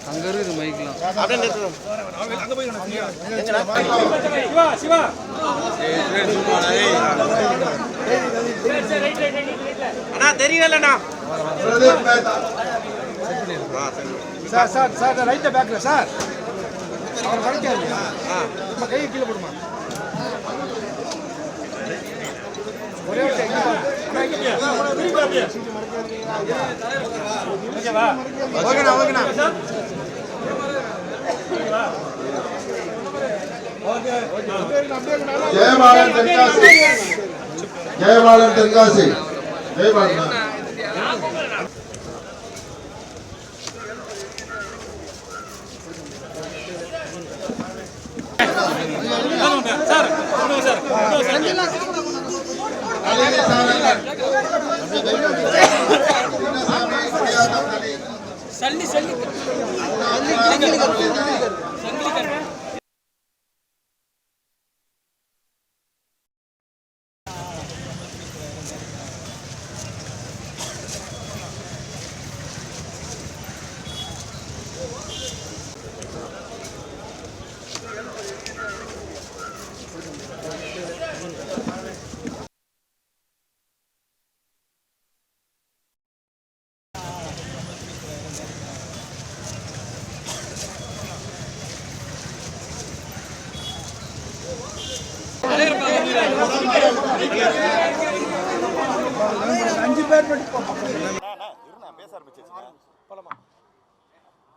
அங்க இருக்குது மைக்லாம் அண்ணா தெரியலண்ணா sir sir sir right பேக்ல சார் அவர் வரைக்காது நம்ம கையை கீழே போடுமா ஒரே ஒரு ஓகேண்ணா ஓகேண்ணா ஜெயபாலன் தென்காசி ஜெயபாலன் தென்காசி ஜெயபாலன் சல்லி சல்லி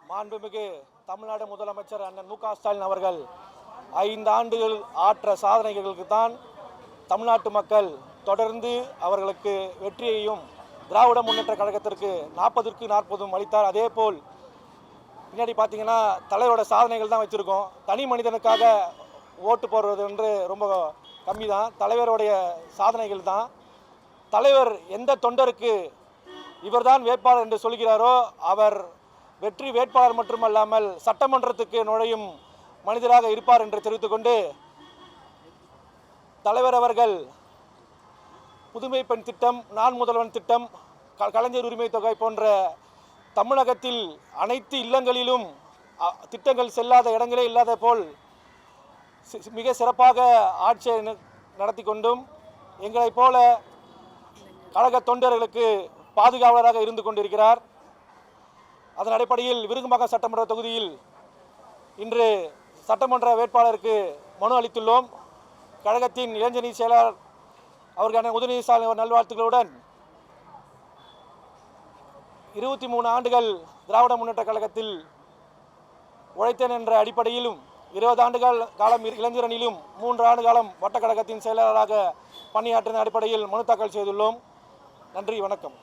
மாண்புமிகு தமிழ்நாடு முதலமைச்சர் அண்ணன் மு க ஸ்டாலின் அவர்கள் 5 ஆண்டுகள் ஆற்ற சாதனைகளுக்கு தான் தமிழ்நாட்டு மக்கள் தொடர்ந்து அவர்களுக்கு வெற்றியையும் திராவிட முன்னேற்ற கழகத்திற்கு 40க்கு 40 அளித்தார். அதே போல் பின்னாடி பார்த்தீங்கன்னா தலைவரோட சாதனைகள் தான் வச்சுருக்கோம். தனி மனிதனுக்காக ஓட்டு போடுறது என்று ரொம்ப கம்மி தான். தலைவருடைய சாதனைகள் தான். தலைவர் எந்த தொண்டருக்கு இவர்தான் வேட்பாளர் என்று சொல்கிறாரோ அவர் வெற்றி வேட்பாளர் மட்டுமல்லாமல் சட்டமன்றத்துக்கு நுழையும் மனிதராக இருப்பார் என்று தெரிவித்துக்கொண்டு, தலைவர் அவர்கள் புதுமை பெண் திட்டம், நான் முதல்வன் திட்டம், கலைஞர் உரிமை தொகை போன்ற தமிழகத்தில் அனைத்து இல்லங்களிலும் திட்டங்கள் செல்லாத இடங்களே இல்லாத போல் மிக சிறப்பாக ஆட்சியை நடத்தி கொண்டும் எங்களைப் போல கழக தொண்டர்களுக்கு பாதுகாவலராக இருந்து கொண்டிருக்கிறார். அதன் அடிப்படையில் விருகம்பாக்கம் சட்டமன்ற தொகுதியில் இன்று சட்டமன்ற வேட்பாளருக்கு மனு அளித்துள்ளோம். கழகத்தின் இளைஞரணி செயலாளர் அவருக்கான உதயநிதி ஸ்டாலின் நல்வாழ்த்துக்களுடன் 23 ஆண்டுகள் திராவிட முன்னேற்ற கழகத்தில் உழைத்தேன் என்ற அடிப்படையிலும் 20 ஆண்டுகள் காலம் இளைஞரணியிலும் 3 ஆண்டு காலம் வட்டக்கழகத்தின் செயலாளராக பணியாற்றின அடிப்படையில் மனு தாக்கல் செய்துள்ளோம். நன்றி, வணக்கம்.